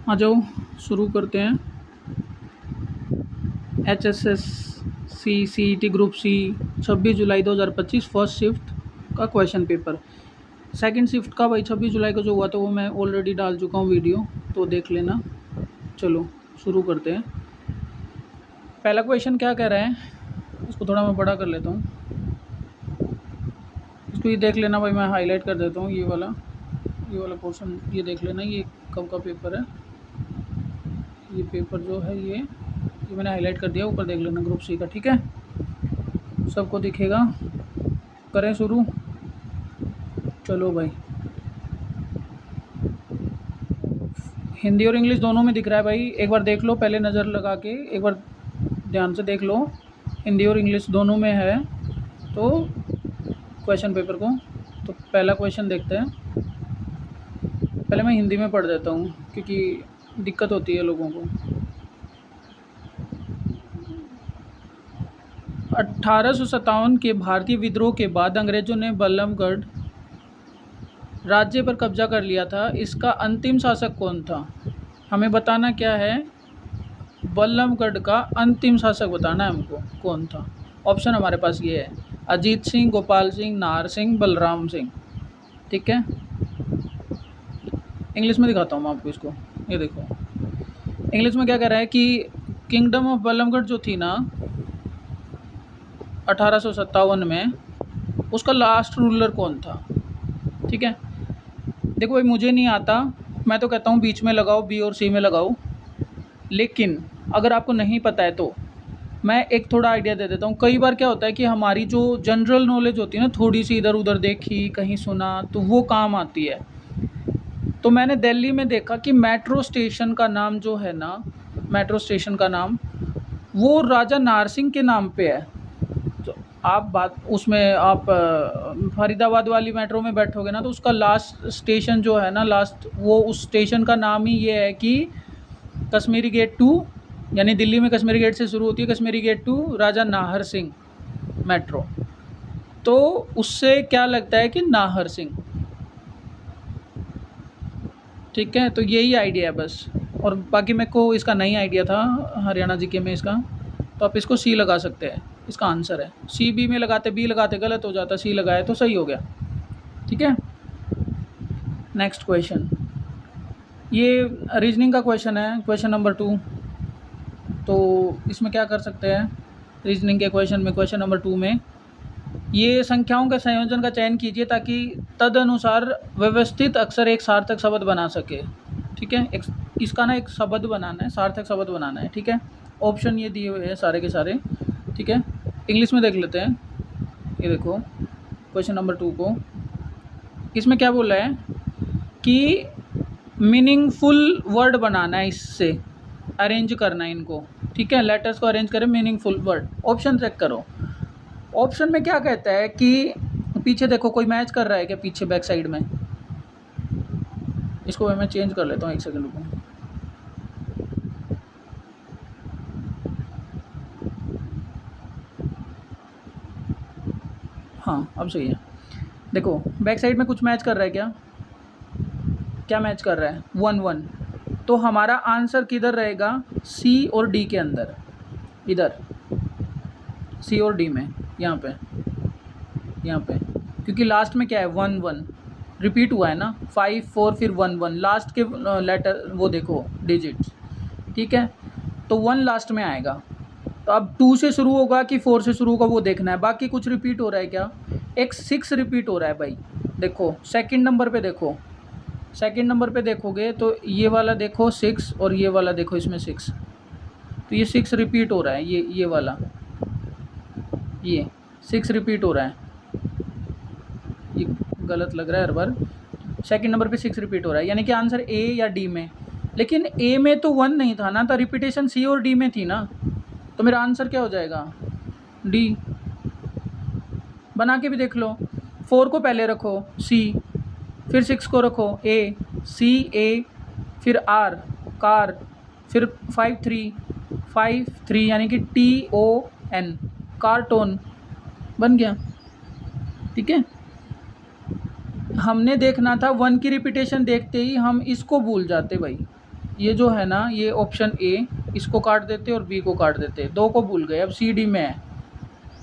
आ जाओ शुरू करते हैं। HSSC CET ग्रुप सी 26 जुलाई 2025 फर्स्ट शिफ्ट का क्वेश्चन पेपर। सेकंड शिफ्ट का भाई 26 जुलाई को जो हुआ था वो मैं ऑलरेडी डाल चुका हूँ वीडियो, तो देख लेना। चलो शुरू करते हैं। पहला क्वेश्चन क्या कह रहा है, इसको थोड़ा मैं बड़ा कर लेता हूँ। इसको ये देख लेना भाई, मैं हाईलाइट कर देता हूँ। ये वाला पोर्शन ये देख लेना। ये कब का पेपर है, ये पेपर जो है ये मैंने हाईलाइट कर दिया, ऊपर देख लेना ग्रुप सी का। ठीक है, सबको दिखेगा। करें शुरू। चलो भाई, हिंदी और इंग्लिश दोनों में दिख रहा है भाई, एक बार देख लो पहले नज़र लगा के, एक बार ध्यान से देख लो। हिंदी और इंग्लिश दोनों में है तो क्वेश्चन पेपर को। तो पहला क्वेश्चन देखते हैं। पहले मैं हिंदी में पढ़ देता हूँ क्योंकि दिक्कत होती है लोगों को। 1857 के भारतीय विद्रोह के बाद अंग्रेजों ने बल्लभगढ़ राज्य पर कब्जा कर लिया था। इसका अंतिम शासक कौन था? हमें बताना क्या है, बल्लभगढ़ का अंतिम शासक बताना है हमको कौन था। ऑप्शन हमारे पास ये है, अजीत सिंह, गोपाल सिंह, नाहर सिंह, बलराम सिंह। ठीक है, इंग्लिश में दिखाता हूँ मैं आपको इसको। ये देखो इंग्लिश में क्या कह रहा है कि किंगडम ऑफ बल्लभगढ़ जो थी ना 1857 में, उसका लास्ट रूलर कौन था। ठीक है, देखो भाई मुझे नहीं आता, मैं तो कहता हूँ बीच में लगाओ, बी और सी में लगाओ। लेकिन अगर आपको नहीं पता है तो मैं एक थोड़ा आइडिया दे देता हूँ। कई बार क्या होता है कि हमारी जो जनरल नॉलेज होती है ना, थोड़ी सी इधर उधर देखी, कहीं सुना, तो वो काम आती है। तो मैंने दिल्ली में देखा कि मेट्रो स्टेशन का नाम जो है ना, मेट्रो स्टेशन का नाम वो राजा नाहर सिंह के नाम पे है। तो आप बात उसमें आप फरीदाबाद वाली मेट्रो में बैठोगे ना, तो उसका लास्ट स्टेशन जो है ना, लास्ट वो उस स्टेशन का नाम ही ये है कि कश्मीरी गेट टू, यानी दिल्ली में कश्मीरी गेट से शुरू होती है, Kashmiri Gate to Raja Nahar Singh metro. तो उससे क्या लगता है कि नाहर सिंह। ठीक है, तो यही आइडिया है बस। और बाकी मेरे को इसका नहीं आइडिया था हरियाणा जीके में इसका, तो आप इसको सी लगा सकते हैं, इसका आंसर है सी। बी में लगाते, बी लगाते गलत हो जाता, सी लगाए तो सही हो गया। ठीक है, नेक्स्ट क्वेश्चन, ये रीजनिंग का क्वेश्चन है, क्वेश्चन नंबर 2। तो इसमें क्या कर सकते हैं रीजनिंग के क्वेश्चन में, क्वेश्चन नंबर 2 में ये संख्याओं के संयोजन का चयन कीजिए ताकि तदनुसार व्यवस्थित अक्षर एक सार्थक शब्द बना सके। ठीक है, इसका ना एक शब्द बनाना है, सार्थक शब्द बनाना है। ठीक है, ऑप्शन ये दिए हुए हैं सारे के सारे। ठीक है, इंग्लिश में देख लेते हैं। ये देखो क्वेश्चन नंबर 2 को, इसमें क्या बोला है कि मीनिंगफुल वर्ड बनाना है, इससे अरेंज करना है इनको। ठीक है, लेटर्स को अरेंज करें, मीनिंगफुल वर्ड। ऑप्शन चेक करो, ऑप्शन में क्या कहता है कि पीछे देखो कोई मैच कर रहा है क्या, पीछे बैक साइड में। इसको मैं चेंज कर लेता हूँ, एक सेकंड रुको। हाँ अब सही है। देखो बैक साइड में कुछ मैच कर रहा है क्या, क्या मैच कर रहा है, 1-1। तो हमारा आंसर किधर रहेगा, सी और डी के अंदर, इधर सी और डी में, यहाँ पे क्योंकि लास्ट में क्या है 1-1 रिपीट हुआ है ना, 5-4 फिर 1-1 लास्ट के लेटर वो देखो डिजिट्स। ठीक है, तो 1 लास्ट में आएगा। तो अब 2 से शुरू होगा कि 4 से शुरू होगा वो देखना है। बाकी कुछ रिपीट हो रहा है क्या, एक 6 रिपीट हो रहा है भाई। देखो सेकंड नंबर पे देखो, सेकंड नंबर पे देखोगे तो ये वाला देखो 6 और ये वाला देखो इसमें 6, तो ये 6 रिपीट हो रहा है। ये वाला ये 6 रिपीट हो रहा है, ये गलत लग रहा है हर बार। सेकंड नंबर पे 6 रिपीट हो रहा है, यानी कि आंसर ए या डी में। लेकिन ए में तो 1 नहीं था ना, तो रिपीटेशन सी और डी में थी ना, तो मेरा आंसर क्या हो जाएगा, डी। बना के भी देख लो, 4 को पहले रखो सी, फिर 6 को रखो ए, सी ए, फिर आर कार, फिर 5-3 यानी कि TON कार्टोन बन गया। ठीक है, हमने देखना था 1 की रिपीटेशन, देखते ही हम इसको भूल जाते भाई। ये जो है ना, ये ऑप्शन ए, इसको काट देते और बी को काट देते, दो को भूल गए, अब सी डी में है।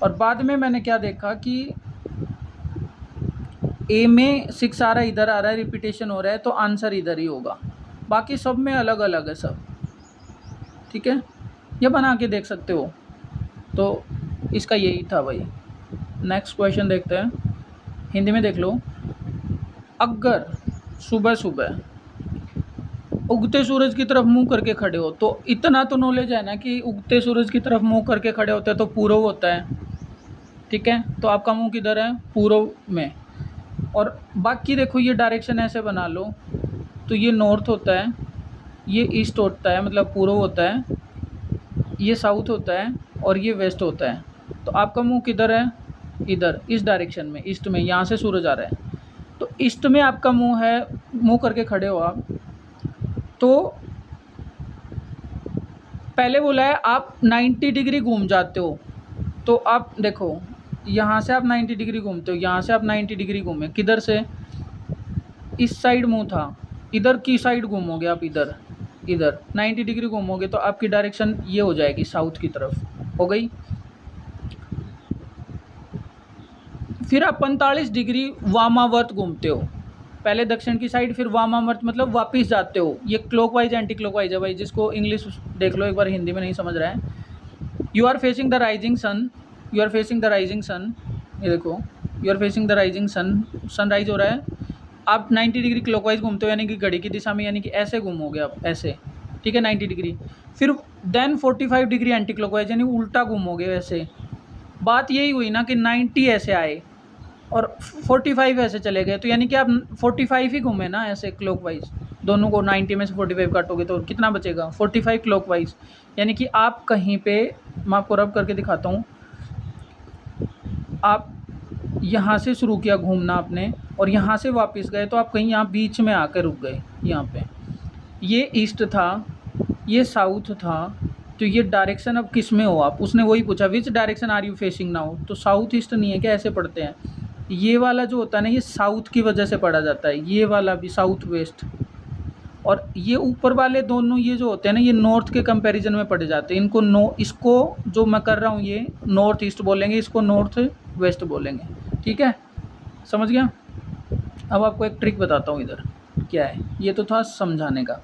और बाद में मैंने क्या देखा कि ए में 6 आ रहा है, इधर आ रहा है, रिपीटेशन हो रहा है, तो आंसर इधर ही होगा। बाकी सब में अलग अलग है सब, ठीक है, ये बना के देख सकते हो। तो इसका यही था भाई। नेक्स्ट क्वेश्चन देखते हैं, हिंदी में देख लो। अगर सुबह सुबह उगते सूरज की तरफ मुंह करके खड़े हो, तो इतना तो नॉलेज है ना कि उगते सूरज की तरफ मुंह करके खड़े होते हैं तो पूर्व होता है, ठीक है। तो आपका मुंह किधर है? पूर्व में। और बाकी देखो ये डायरेक्शन ऐसे बना लो, तो ये नॉर्थ होता है, ये ईस्ट होता है, मतलब पूर्व होता है, ये साउथ होता है, और ये वेस्ट होता है। तो आपका मुंह किधर है? इधर, इस डायरेक्शन में, ईस्ट में, यहाँ से सूरज आ रहा है, तो ईस्ट में आपका मुंह है, मुंह करके खड़े हो आप। तो पहले बोला है आप 90 डिग्री घूम जाते हो, तो आप देखो यहाँ से आप 90 डिग्री घूमते हो, यहाँ से आप 90 डिग्री घूमे, किधर से? इस साइड मुंह था, इधर की साइड घूमोगे आप, इधर इधर 90 डिग्री घूमोगे, तो आपकी डायरेक्शन ये हो जाएगी, साउथ की तरफ हो गई। फिर आप 45 डिग्री वामावर्त घूमते हो, पहले दक्षिण की साइड, फिर वामावर्त मतलब वापस जाते हो। ये क्लॉकवाइज एंटी क्लॉकवाइज है भाई, जिसको इंग्लिश देख लो एक बार, हिंदी में नहीं समझ रहा है। You are facing the rising sun, you are facing the rising sun, ये देखो, you are facing the rising sun, sunrise हो रहा है, आप 90 डिग्री क्लॉकवाइज घूमते हो, यानी कि घड़ी की दिशा में, यानी कि ऐसे घूमोगे आप, ऐसे, ठीक है, 90 डिग्री। फिर देन 45 डिग्री एंटी क्लॉकवाइज, यानी उल्टा घूमोगे वैसे। बात यही हुई ना कि 90 ऐसे आए और 45 ऐसे चले गए, तो यानी कि आप 45 ही घूमे ना ऐसे क्लॉकवाइज, दोनों को 90 में से 45 काटोगे तो कितना बचेगा? 45 क्लॉकवाइज। यानी कि आप कहीं पे, मैं आपको रब करके दिखाता हूँ, आप यहाँ से शुरू किया घूमना आपने और यहाँ से वापस गए, तो आप कहीं यहाँ बीच में आकर रुक गए। यहाँ पे ये ईस्ट था, ये साउथ था, तो ये डायरेक्शन अब किस में हो आप? उसने वही पूछा, which direction are you facing now, तो साउथ ईस्ट नहीं है क्या? ऐसे पढ़ते हैं। ये वाला जो होता है ना, ये साउथ की वजह से पढ़ा जाता है, ये वाला भी साउथ वेस्ट। और ये ऊपर वाले दोनों ये जो होते हैं ना, ये नॉर्थ के कंपैरिजन में पढ़े जाते हैं। इनको इसको जो मैं कर रहा हूँ ये नॉर्थ ईस्ट बोलेंगे, इसको नॉर्थ वेस्ट बोलेंगे, ठीक है, समझ गया। अब आपको एक ट्रिक बताता हूँ, इधर क्या है, ये तो था समझाने का।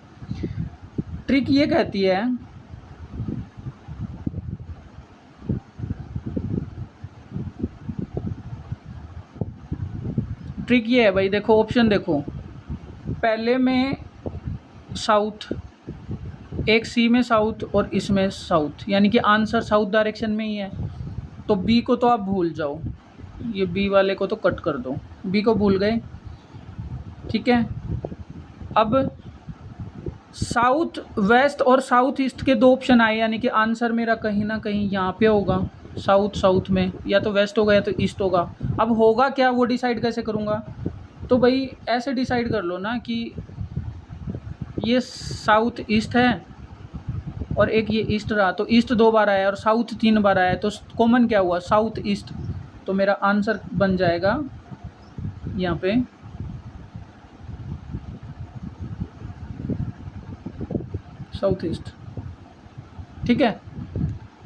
ट्रिक ये कहती है, ट्रिक ये है भाई, देखो ऑप्शन देखो, पहले में साउथ, एक सी में साउथ और इसमें साउथ, यानी कि आंसर साउथ डायरेक्शन में ही है। तो बी को तो आप भूल जाओ, ये बी वाले को तो कट कर दो, बी को भूल गए, ठीक है। अब साउथ वेस्ट और साउथ ईस्ट के दो ऑप्शन आए, यानी कि आंसर मेरा कहीं ना कहीं यहाँ पे होगा, साउथ साउथ में, या तो वेस्ट होगा या तो ईस्ट होगा। अब होगा क्या, वो डिसाइड कैसे करूँगा? तो भाई ऐसे डिसाइड कर लो ना कि ये साउथ ईस्ट है और एक ये ईस्ट रहा, तो ईस्ट 2 बार आया और साउथ 3 बार आया, तो कॉमन क्या हुआ? South east. तो मेरा आंसर बन जाएगा यहाँ पे साउथ ईस्ट, ठीक है।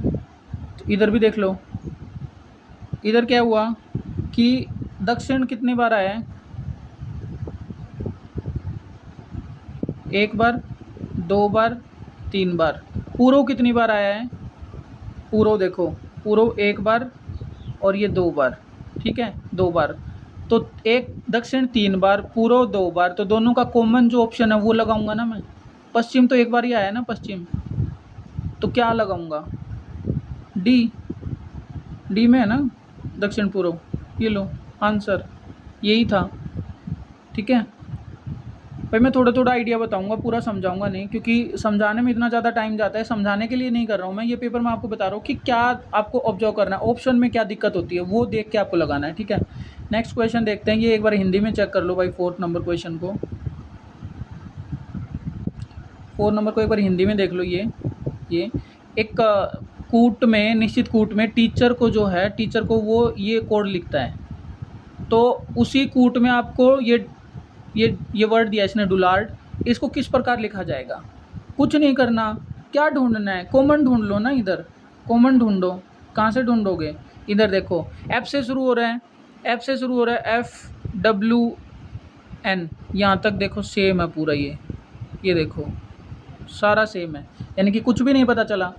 तो इधर भी देख लो, इधर क्या हुआ कि दक्षिण कितनी बार आया है? 1 बार, 2 बार, 3 बार। पूर्व कितनी बार आया है? पूर्व देखो, पूर्व 1 बार और ये 2 बार, ठीक है, 2 बार। तो एक दक्षिण 3 बार, पूर्व 2 बार, तो दोनों का कॉमन जो ऑप्शन है वो लगाऊंगा ना मैं। पश्चिम तो 1 बार ही आया ना पश्चिम, तो क्या लगाऊंगा? डी, डी में है ना दक्षिण पूर्व, ये लो आंसर, यही था, ठीक है भाई। मैं थोड़ा थोड़ा आइडिया बताऊंगा, पूरा समझाऊंगा नहीं, क्योंकि समझाने में इतना ज़्यादा टाइम जाता है, समझाने के लिए नहीं कर रहा हूँ मैं ये पेपर में, आपको बता रहा हूँ कि क्या आपको ऑब्जर्व करना है, ऑप्शन में क्या दिक्कत होती है वो देख के आपको लगाना है, ठीक है। नेक्स्ट क्वेश्चन देखते हैं, ये एक बार हिंदी में चेक कर लो भाई, 4 नंबर क्वेश्चन को, 4 नंबर को एक बार हिंदी में देख लो। ये एक कूट में, निश्चित कूट में टीचर को जो है, टीचर को वो ये कोड लिखता है, तो उसी कूट में आपको ये वर्ड दिया इसने, डुलार्ड, इसको किस प्रकार लिखा जाएगा? कुछ नहीं करना। क्या ढूंढना है? कॉमन ढूंढ लो ना, इधर कॉमन ढूंढो। कहाँ से ढूंढोगे? इधर देखो, एफ से शुरू हो रहा है, एफ से शुरू हो रहा है, FWN, यहाँ तक देखो सेम है पूरा। ये देखो सारा सेम है, यानी कि कुछ भी नहीं पता चला।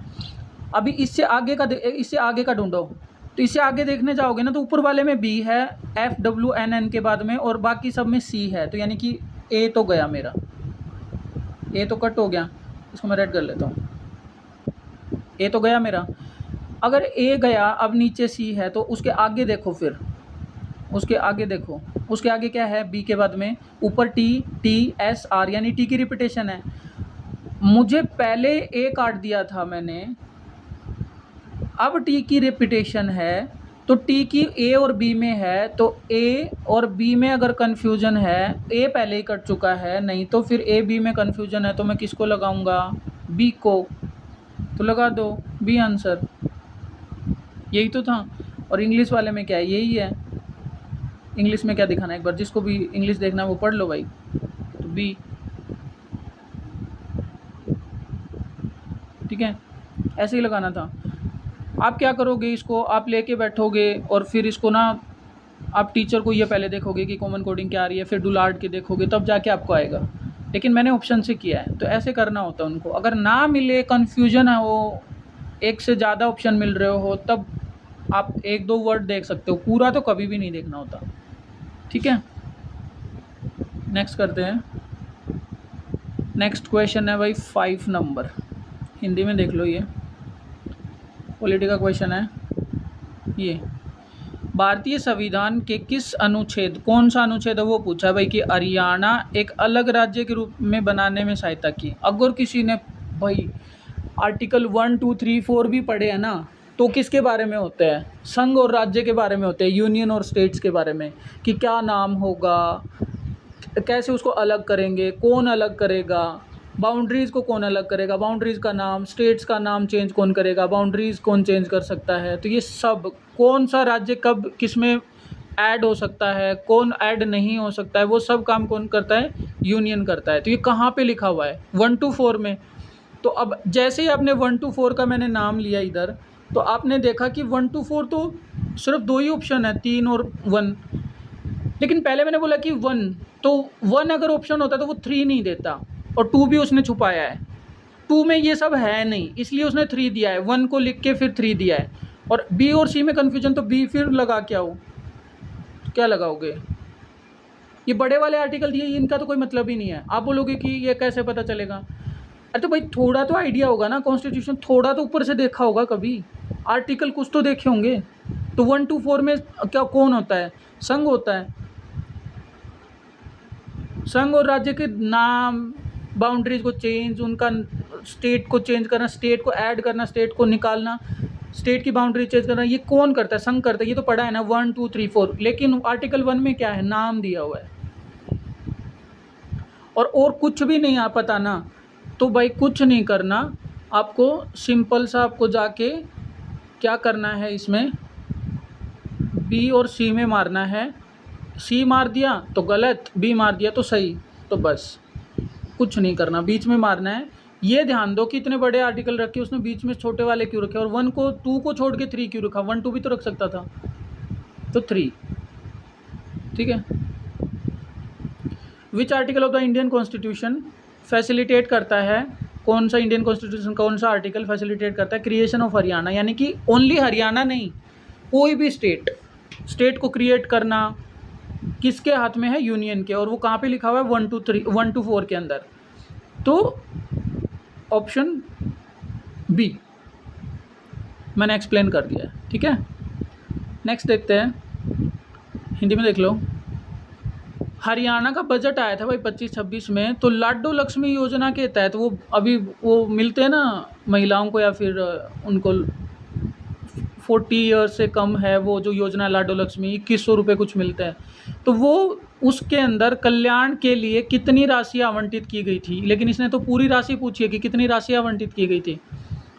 अभी इससे आगे का ढूंढो। तो इससे आगे देखने जाओगे ना तो ऊपर वाले में B है, FWNN के बाद में, और बाकी सब में C है। तो यानी कि A तो गया मेरा, A तो कट हो गया। इसको मैं रेड कर लेता हूँ, A तो गया मेरा। अगर A गया, अब नीचे C है, तो उसके आगे देखो, फिर उसके आगे देखो, उसके आगे क्या है? B के बाद में ऊपर TSR, यानी T की रिपीटेशन है। मुझे पहले A काट दिया था मैंने, अब T की रिपीटेशन है, तो T की A और B में है, तो A और B में अगर कन्फ्यूजन है, A पहले ही कट चुका है, नहीं तो फिर A B में कन्फ्यूजन है, तो मैं किसको लगाऊंगा? B को। तो लगा दो B आंसर, यही तो था। और इंग्लिश वाले में क्या है? यही है। इंग्लिश में क्या दिखाना है? एक बार जिसको भी इंग्लिश देखना है वो पढ़ लो भाई। तो B, ठीक है, ऐसे ही लगाना था। आप क्या करोगे? इसको आप लेके बैठोगे और फिर इसको ना आप टीचर को ये पहले देखोगे कि कॉमन कोडिंग क्या आ रही है, फिर डुलार्ड के देखोगे, तब जाके आपको आएगा। लेकिन मैंने ऑप्शन से किया है, तो ऐसे करना होता है उनको। अगर ना मिले, कन्फ्यूजन है, वो एक से ज़्यादा ऑप्शन मिल रहे हो, तब आप एक दो वर्ड देख सकते हो, पूरा तो कभी भी नहीं देखना होता। ठीक है, नेक्स्ट करते हैं। नेक्स्ट क्वेश्चन है भाई 5 नंबर, हिंदी में देख लो। ये पॉलिटी का क्वेश्चन है। ये भारतीय संविधान के किस अनुच्छेद, कौन सा अनुच्छेद है वो पूछा है भाई, कि हरियाणा एक अलग राज्य के रूप में बनाने में सहायता की। अगर किसी ने भाई आर्टिकल 1, 2, 3, 4 भी पढ़े हैं ना, तो किसके बारे में होते हैं? संघ और राज्य के बारे में होते हैं, यूनियन और स्टेट्स के बारे में, कि क्या नाम होगा, कैसे उसको अलग करेंगे, कौन अलग करेगा, बाउंड्रीज़ को कौन अलग करेगा, बाउंड्रीज़ का नाम, स्टेट्स का नाम चेंज कौन करेगा, बाउंड्रीज़ कौन चेंज कर सकता है। तो ये सब, कौन सा राज्य कब किस में ऐड हो सकता है, कौन ऐड नहीं हो सकता है, वो सब काम कौन करता है? यूनियन करता है। तो ये कहाँ पे लिखा हुआ है? 1 to 4 में। तो अब जैसे ही आपने 1 to 4 का मैंने नाम लिया इधर, तो आपने देखा कि 1 to 4 तो सिर्फ 2 ही ऑप्शन है, 3 और 1। लेकिन पहले मैंने बोला कि 1, तो 1 अगर ऑप्शन होता तो वो 3 नहीं देता, और 2 भी उसने छुपाया है। 2 में ये सब है नहीं, इसलिए उसने 3 दिया है। 1 को लिख के फिर 3 दिया है। और B और C में कन्फ्यूजन, तो B फिर लगा क्या हो, क्या लगाओगे? ये बड़े वाले आर्टिकल दिए, इनका तो कोई मतलब ही नहीं है। आप बोलोगे कि ये कैसे पता चलेगा? अरे तो भाई थोड़ा तो आइडिया होगा ना, कॉन्स्टिट्यूशन थोड़ा तो ऊपर से देखा होगा कभी, आर्टिकल कुछ तो देखे होंगे। तो 1 to 4 में क्या कौन होता है? संघ होता है। संघ और राज्य के नाम, बाउंड्रीज को चेंज, उनका स्टेट को चेंज करना, स्टेट को ऐड करना, स्टेट को निकालना, स्टेट की बाउंड्री चेंज करना, ये कौन करता है? संघ करता है। ये तो पढ़ा है ना 1, 2, 3, 4। लेकिन आर्टिकल 1 में क्या है? नाम दिया हुआ है, और कुछ भी नहीं आ पता ना, तो भाई कुछ नहीं करना आपको। सिंपल सा आपको जाके क्या करना है, इसमें B और C में मारना है। C मार दिया तो गलत, B मार दिया तो सही। तो बस कुछ नहीं करना, बीच में मारना है। ये ध्यान दो कि इतने बड़े आर्टिकल रखे, उसने बीच में छोटे वाले क्यों रखे, और 1 को 2 को छोड़ के 3 क्यों रखा? 1, 2 भी तो रख सकता था, तो 3। ठीक है। Which article of the Indian constitution facilitate करता है, कौन सा इंडियन कॉन्स्टिट्यूशन कौन सा आर्टिकल फैसिलिटेट करता है क्रिएशन ऑफ हरियाणा, यानी कि ओनली हरियाणा नहीं, कोई भी स्टेट को क्रिएट करना किसके हाथ में है? यूनियन के। और वो कहाँ पे लिखा हुआ है? 1 to 4 के अंदर। तो ऑप्शन B मैंने एक्सप्लेन कर दिया है। ठीक है, नेक्स्ट देखते हैं, हिंदी में देख लो। हरियाणा का बजट आया था भाई 25-26 में, तो लाडो लक्ष्मी योजना के तहत वो मिलते हैं ना महिलाओं को, या फिर उनको 40 ईयर्स से कम है वो जो योजना लाडो लक्ष्मी, 2100 रुपये कुछ मिलता है। तो वो उसके अंदर कल्याण के लिए कितनी राशि आवंटित की गई थी? लेकिन इसने तो पूरी राशि पूछी है कि कितनी राशि आवंटित की गई थी।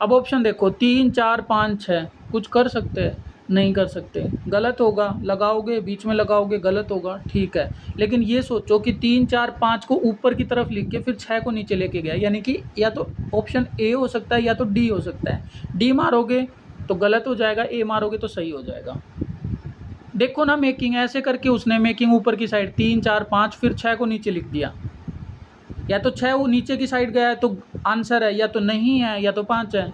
अब ऑप्शन देखो, 3, 4, 5, 6, कुछ कर सकते हैं। नहीं कर सकते, गलत होगा। लगाओगे, बीच में लगाओगे, गलत होगा, ठीक है। लेकिन ये सोचो कि 3 4 5 को ऊपर की तरफ लिख के फिर 6 को नीचे लेके गया, यानी कि या तो ऑप्शन ए हो सकता है या तो डी हो सकता है। डी मारोगे तो गलत हो जाएगा, ए मारोगे तो सही हो जाएगा। देखो ना, मेकिंग ऐसे करके उसने मेकिंग ऊपर की साइड 3 4 5 फिर 6 को नीचे लिख दिया। या तो 6 वो नीचे की साइड गया है तो आंसर है, या तो नहीं है, या तो 5 है।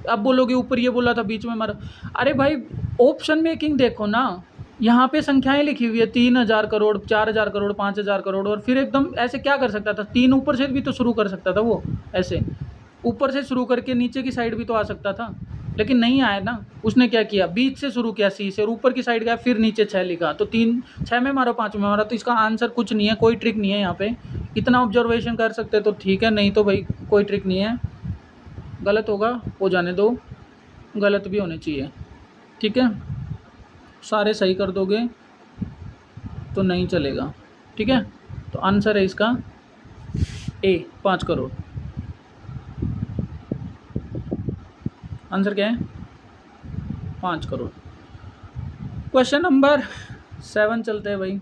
अब बोलोगे ऊपर ये बोला था बीच में मारो। अरे भाई ऑप्शन मेकिंग देखो ना, यहाँ पे संख्याएं लिखी हुई है 3000 करोड़, 4000 करोड़, 5000 करोड़, और फिर एकदम ऐसे क्या कर सकता था, 3 ऊपर से भी तो शुरू कर सकता था वो, ऐसे ऊपर से शुरू करके नीचे की साइड भी तो आ सकता था। लेकिन नहीं आया ना, उसने क्या किया, बीच से शुरू किया सी से और ऊपर की साइड गया, फिर नीचे 6 लिखा, तो 3 6 में मारो, 5 में मारो। तो इसका आंसर कुछ नहीं है, कोई ट्रिक नहीं है यहाँ पे। इतना ऑब्जर्वेशन कर सकते तो ठीक है, नहीं तो भाई कोई ट्रिक नहीं है। गलत होगा हो जाने दो, गलत भी होने चाहिए, ठीक है। सारे सही कर दोगे तो नहीं चलेगा, ठीक है। तो आंसर है इसका ए, 5 करोड़। आंसर क्या है, 5 करोड़। क्वेश्चन नंबर 7 चलते हैं भाई।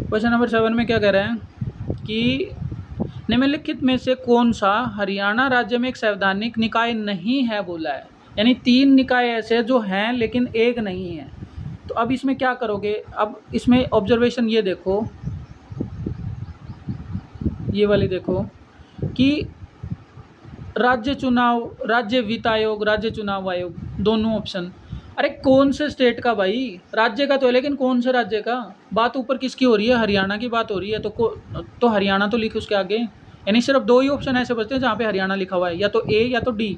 क्वेश्चन नंबर 7 में क्या कह रहे हैं कि निम्नलिखित में से कौन सा हरियाणा राज्य में एक संवैधानिक निकाय नहीं है, बोला है। यानी 3 निकाय ऐसे जो हैं लेकिन एक नहीं है। तो अब इसमें क्या करोगे, अब इसमें ऑब्जर्वेशन ये देखो, ये वाली देखो कि राज्य चुनाव, राज्य वित्त आयोग, राज्य चुनाव आयोग, दोनों ऑप्शन। अरे कौन से स्टेट का भाई, राज्य का तो है लेकिन कौन से राज्य का। बात ऊपर किसकी हो रही है, हरियाणा की बात हो रही है, तो हरियाणा तो लिखे उसके आगे। यानी सिर्फ 2 ही ऑप्शन ऐसे बचते हैं जहाँ पे हरियाणा लिखा हुआ है, या तो ए या तो डी,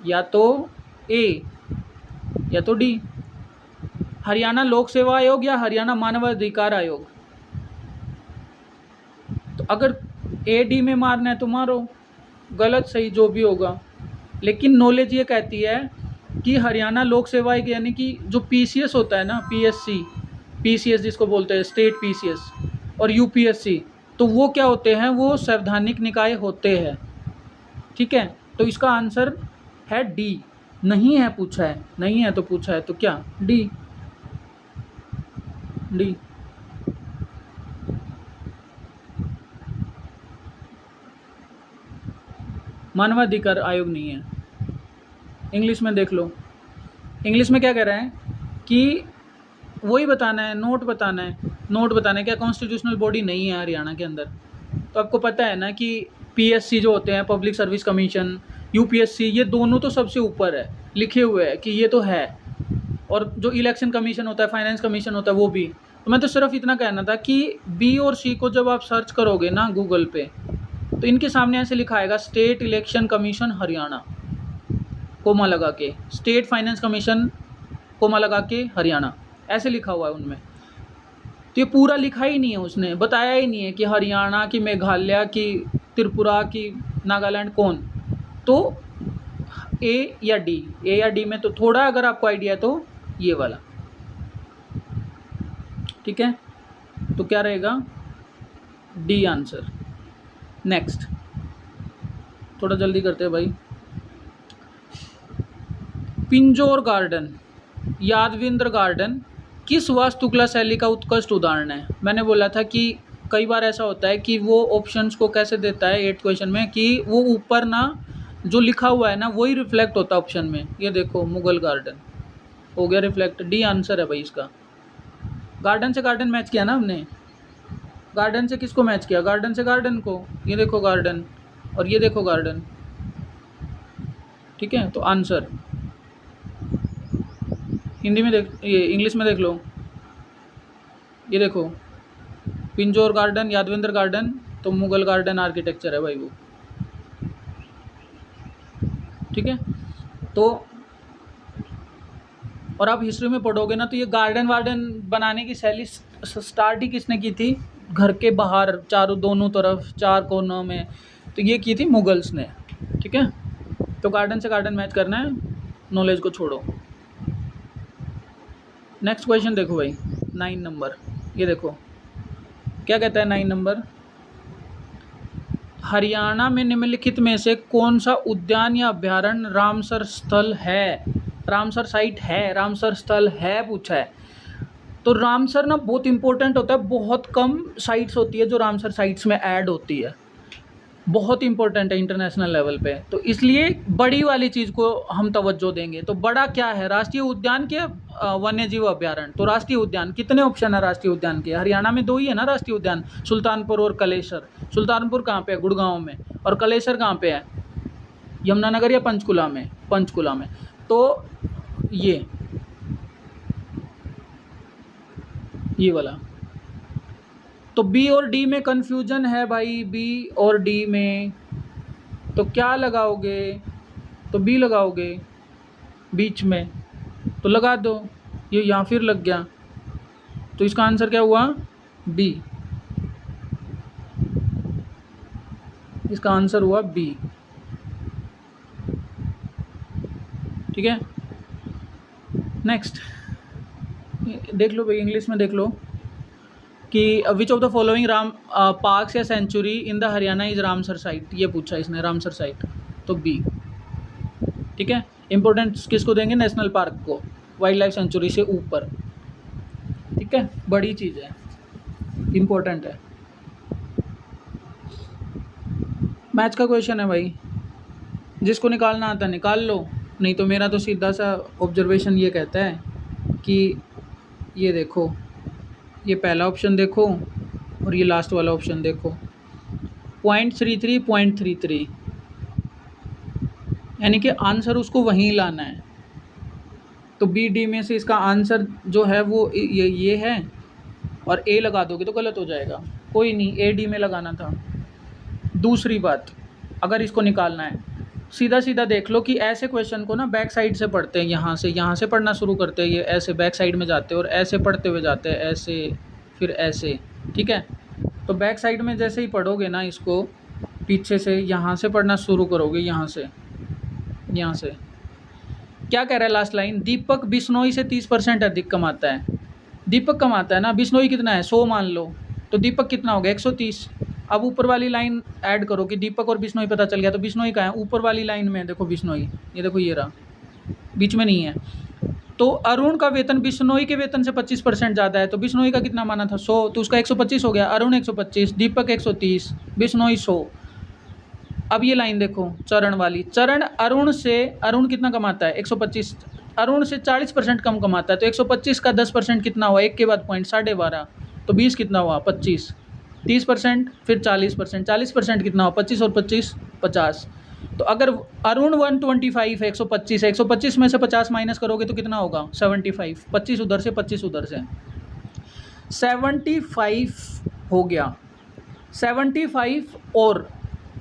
या तो ए या तो डी। हरियाणा लोक सेवा आयोग या हरियाणा मानवाधिकार आयोग। तो अगर ए डी में मारना है तो मारो, गलत सही जो भी होगा। लेकिन नॉलेज ये कहती है कि हरियाणा लोक सेवा आयोग, यानी कि जो पीसीएस होता है ना, पीएससी, पीसीएस जिसको बोलते हैं स्टेट पीसीएस, और यूपीएससी, तो वो क्या होते हैं, वो संवैधानिक निकाय होते हैं, ठीक है। तो इसका आंसर है डी। नहीं है पूछा है, नहीं है तो पूछा है, तो क्या डी, डी। मानवाधिकार आयोग नहीं है। इंग्लिश में देख लो, इंग्लिश में क्या कह रहे हैं कि वही बताना है, नोट बताना है, नोट बताना है, क्या कॉन्स्टिट्यूशनल बॉडी नहीं है हरियाणा के अंदर। तो आपको पता है ना कि पीएससी जो होते हैं, पब्लिक सर्विस कमीशन, यूपीएससी, ये दोनों तो सबसे ऊपर है, लिखे हुए हैं कि ये तो है। और जो इलेक्शन कमीशन होता है, फाइनेंस कमीशन होता है, वो भी। तो मैं तो सिर्फ इतना कहना था कि बी और सी को जब आप सर्च करोगे ना गूगल पे, तो इनके सामने ऐसे लिखा आएगा state election commission Haryana, comma लगा के, स्टेट फाइनेंस कमीशन कोमा लगा के हरियाणा, ऐसे लिखा हुआ है उनमें। तो ये पूरा लिखा ही नहीं है, उसने बताया ही नहीं है कि हरियाणा की, मेघालय की, त्रिपुरा की, नागालैंड कौन। तो ए या डी, ए या डी में तो थोड़ा अगर आपको आइडिया है तो ये वाला, ठीक है। तो क्या रहेगा, डी आंसर। नेक्स्ट, थोड़ा जल्दी करते हैं भाई। पिंजौर गार्डन, यादविंद्र गार्डन किस वास्तुकला शैली का उत्कृष्ट उदाहरण है। मैंने बोला था कि कई बार ऐसा होता है कि वो ऑप्शंस को कैसे देता है 8 क्वेश्चन में, कि वो ऊपर ना जो लिखा हुआ है ना वही रिफ्लेक्ट होता है ऑप्शन में। ये देखो मुगल गार्डन हो गया रिफ्लेक्ट, डी आंसर है भाई इसका। गार्डन से गार्डन मैच किया ना हमने, गार्डन से किसको मैच किया, गार्डन से गार्डन को। ये देखो गार्डन और ये देखो गार्डन, ठीक है। तो आंसर हिंदी में देख, ये इंग्लिश में देख लो, ये देखो पिंजौर गार्डन, यादविंद्र गार्डन, तो मुगल गार्डन आर्किटेक्चर है भाई वो, ठीक है। तो और आप हिस्ट्री में पढ़ोगे ना, तो ये गार्डन वार्डन बनाने की शैली स्टार्ट ही किसने की थी, घर के बाहर चारों दोनों तरफ 4 कोनों में, तो ये की थी मुगल्स ने, ठीक है। तो गार्डन से गार्डन मैच करना है, नॉलेज को छोड़ो। नेक्स्ट क्वेश्चन देखो भाई, 9 नंबर, ये देखो क्या कहता है 9 नंबर। हरियाणा में निम्नलिखित में से कौन सा उद्यान या अभ्यारण्य रामसर स्थल है? रामसर साइट है, रामसर स्थल है पूछा है। तो रामसर ना बहुत इंपॉर्टेंट होता है, बहुत कम साइट्स होती है जो रामसर साइट्स में ऐड होती है, बहुत इंपॉर्टेंट है इंटरनेशनल लेवल पे, तो इसलिए बड़ी वाली चीज़ को हम तवज्जो देंगे। तो बड़ा क्या है, राष्ट्रीय उद्यान के वन्य जीव अभ्यारण्य? तो राष्ट्रीय उद्यान कितने ऑप्शन है राष्ट्रीय उद्यान के? हरियाणा में 2 ही है ना राष्ट्रीय उद्यान, सुल्तानपुर और कलेसर। सुल्तानपुर कहाँ पे है? गुड़गांव में। और कलेसर कहाँ पे है? यमुनानगर या पंचकुला में? पंचकुला में। तो ये वाला। तो बी और डी में कन्फ्यूजन है भाई, बी और डी में, तो क्या लगाओगे? तो बी लगाओगे बीच में, तो लगा दो, ये यहाँ फिर लग गया, तो इसका आंसर क्या हुआ? बी। इसका आंसर हुआ बी। ठीक है, नेक्स्ट देख लो भाई, इंग्लिश में देख लो कि which of the following parks या sanctuary in the Haryana is Ramsar site, ये पूछा इसने, रामसर साइट, तो बी। ठीक है, इंपॉर्टेंस किसको देंगे? नेशनल पार्क को, वाइल्ड लाइफ सेंचुरी से ऊपर। ठीक है, बड़ी चीज़ है, इंपॉर्टेंट है। मैथ का क्वेश्चन है भाई, जिसको निकालना आता निकाल लो, नहीं तो मेरा तो सीधा सा ऑब्जर्वेशन ये कहता है कि ये देखो, ये पहला ऑप्शन देखो और ये लास्ट वाला ऑप्शन देखो, 0.33 0.33, यानी कि आंसर उसको वहीं लाना है। तो बी डी में से इसका आंसर जो है वो ये है, और ए लगा दोगे तो गलत हो जाएगा, कोई नहीं, ए डी में लगाना था। दूसरी बात, अगर इसको निकालना है, सीधा सीधा देख लो कि ऐसे क्वेश्चन को ना बैक साइड से पढ़ते हैं, यहाँ से पढ़ना शुरू करते हैं, ये ऐसे बैक साइड में जाते हैं और ऐसे पढ़ते हुए जाते हैं, ऐसे फिर ऐसे। ठीक है, तो बैक साइड में जैसे ही पढ़ोगे ना इसको, पीछे से यहाँ से पढ़ना शुरू करोगे, यहाँ से क्या कह रहा है लास्ट लाइन? दीपक बिश्नोई से 30% अधिक कमाता है। दीपक कमाता है ना, बिश्नोई कितना है? 100 मान लो, तो दीपक कितना हो गया? 130। अब ऊपर वाली लाइन ऐड करो कि दीपक और बिश्नोई पता चल गया, तो बिश्नोई कहाँ है? ऊपर वाली लाइन में देखो बिश्नोई, ये देखो ये रहा, बीच में नहीं है। तो अरुण का वेतन बिश्नोई के वेतन से 25% ज़्यादा है, तो बिश्नोई का कितना माना था? 100, तो उसका 125 हो गया। अरुण 125, दीपक 130, बिश्नोई 100। अब ये लाइन देखो चरण वाली, चरण अरुण कितना कमाता है? 125, अरुण से 40% कम कमाता है, तो 125 का 10% कितना हुआ? 1 के बाद पॉइंट 12.5, तो 20 कितना हुआ? 25, 30%, फिर 40%, 40% कितना हुआ? 25 और 25 50। तो अगर अरुण 125 है, 125 है, 125 में से 50 माइनस करोगे तो कितना होगा? 75, 25 उधर से 25 उधर से, 75 हो गया। 75 और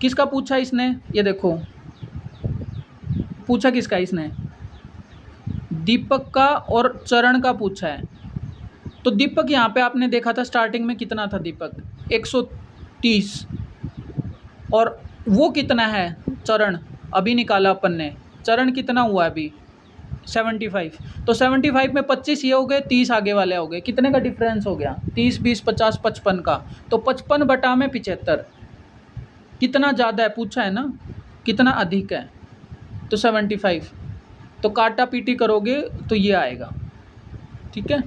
किसका पूछा इसने? ये देखो पूछा किसका इसने? दीपक का और चरण का पूछा है। तो दीपक यहाँ पे आपने देखा था स्टार्टिंग में कितना था दीपक? 130, और वो कितना है चरण? अभी निकाला अपन ने, चरण कितना हुआ अभी? 75। तो 75 में 25 ये हो गए, 30 आगे वाले हो गए, कितने का डिफरेंस हो गया? 30 20 50 55 का, तो 55 बटा में 75, कितना ज़्यादा है पूछा है ना, कितना अधिक है? तो 75, तो काटा पीटी करोगे तो ये आएगा। ठीक है,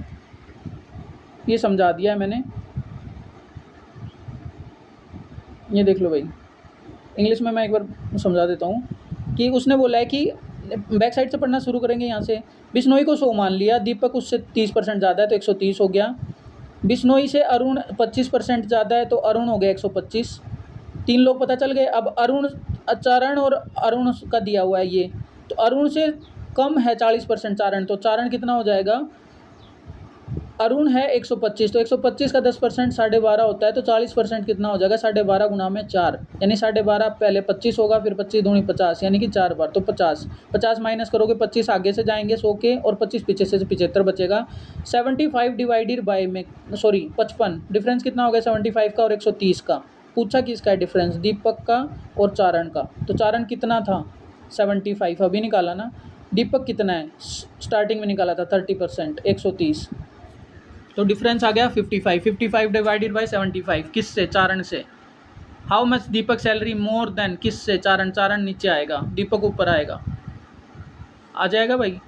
ये समझा दिया है मैंने, ये देख लो भाई, इंग्लिश में मैं एक बार समझा देता हूँ कि उसने बोला है कि बैक साइड से पढ़ना शुरू करेंगे। यहाँ से बिश्नोई को 100 मान लिया, दीपक उससे 30% ज़्यादा है तो 130 हो गया, बिश्नोई से अरुण 25% ज़्यादा है तो अरुण हो गया 125, 3 लोग पता चल गए। अब अरुण, चरण और अरुण का दिया हुआ है ये, तो अरुण से कम है 40% चारण, तो चारण कितना हो जाएगा? अरुण है 125, तो 125 का 10% 12.5 होता है, तो 40% कितना हो जाएगा? 12.5 गुना में 4, यानी 12.5 पहले 25 होगा, फिर 25 दूनी 50, यानी कि 4 बार, तो 50 माइनस करोगे 25 आगे से जाएंगे 100 के, और 25 पीछे से 75 बचेगा। 75 डिवाइडेड बाई में 55, डिफरेंस कितना हो गया 75 का और 130 का? पूछा किसका है डिफरेंस? दीपक का और चारण का। तो चारण कितना था? 75, अभी निकाला ना। दीपक कितना है? स्टार्टिंग में निकाला था 30%, 130, तो डिफरेंस आ गया 55 डिवाइडेड बाई 75, किससे? चारण से। How much Deepak salary more than, किससे, चारण, चारण नीचे आएगा, दीपक ऊपर आएगा, आ जाएगा भाई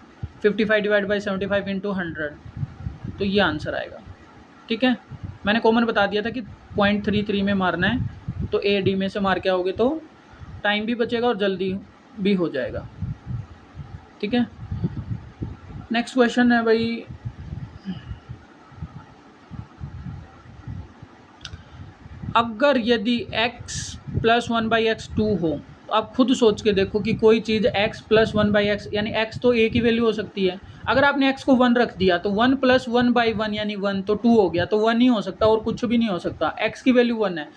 55 डिवाइड बाई 75 इंटू 100, तो ये आंसर आएगा। ठीक है, मैंने कॉमन बता दिया था कि 0.33 में मारना है, तो ए डी में से मार के आओगे तो टाइम भी बचेगा और जल्दी भी हो जाएगा। ठीक है, नेक्स्ट क्वेश्चन है भाई, अगर यदि x प्लस 1/x 2 हो, तो आप खुद सोच के देखो कि कोई चीज़ x प्लस 1/x, यानी x तो a की वैल्यू हो सकती है, अगर आपने x को 1 रख दिया तो 1 प्लस 1/1 यानी 1, तो 2 हो गया, तो 1 ही हो सकता और कुछ भी नहीं हो सकता। x की वैल्यू 1 है,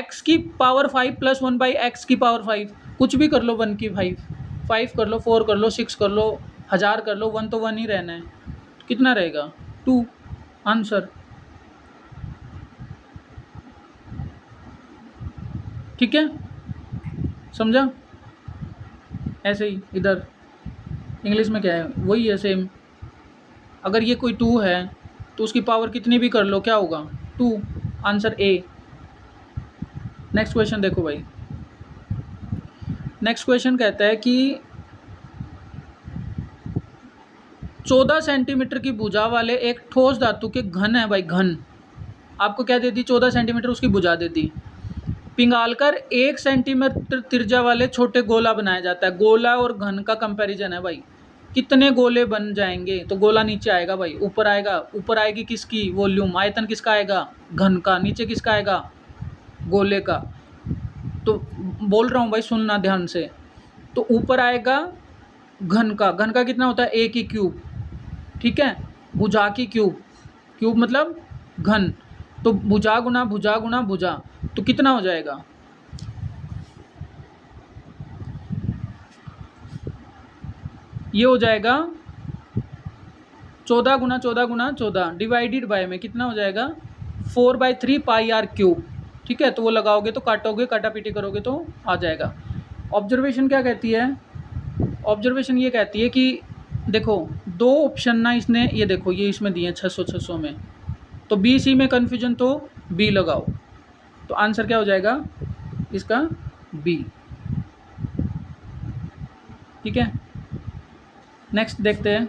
x की पावर 5 प्लस 1/x की पावर 5, कुछ भी कर लो, 1 की 5 कर लो, 4 कर लो, 6 कर लो, 1000 कर लो, 1 तो 1 ही रहना है, कितना रहेगा 2, आंसर। ठीक है, समझा? ऐसे ही इधर इंग्लिश में क्या है, वही है सेम, अगर ये कोई 2 है तो उसकी पावर कितनी भी कर लो क्या होगा 2, आंसर ए। नेक्स्ट क्वेश्चन देखो भाई, नेक्स्ट क्वेश्चन कहता है कि 14 सेंटीमीटर की भुजा वाले एक ठोस धातु के घन है भाई, घन, आपको क्या दे दी, 14 सेंटीमीटर उसकी भुजा दे दी, पिघालकर 1 सेंटीमीटर त्रिज्या वाले छोटे गोला बनाया जाता है। गोला और घन का कंपैरिजन है भाई, कितने गोले बन जाएंगे, तो गोला नीचे आएगा भाई, ऊपर आएगा, ऊपर आएगी किसकी वॉल्यूम, आयतन किसका आएगा, घन का, नीचे किसका आएगा, गोले का। तो बोल रहा हूँ भाई सुनना ध्यान से, तो ऊपर आएगा घन का, घन का कितना होता है ए की क्यूब, ठीक है, भुजा की क्यूब, क्यूब मतलब घन, तो भुजा गुना भुजा गुना भुजा, तो कितना हो जाएगा, ये हो जाएगा 14 गुना 14 गुना 14 डिवाइडेड बाय में कितना हो जाएगा 4/3 पाई आर क्यूब। ठीक है, तो वो लगाओगे तो काटोगे, काटा पीटी करोगे तो आ जाएगा। ऑब्जर्वेशन क्या कहती है, ऑब्जर्वेशन ये कहती है कि देखो दो ऑप्शन ना इसने, ये देखो ये इसमें दिए 600 600 में, तो बी सी में कन्फ्यूजन, तो बी लगाओ, तो आंसर क्या हो जाएगा इसका बी। ठीक है, नेक्स्ट देखते हैं।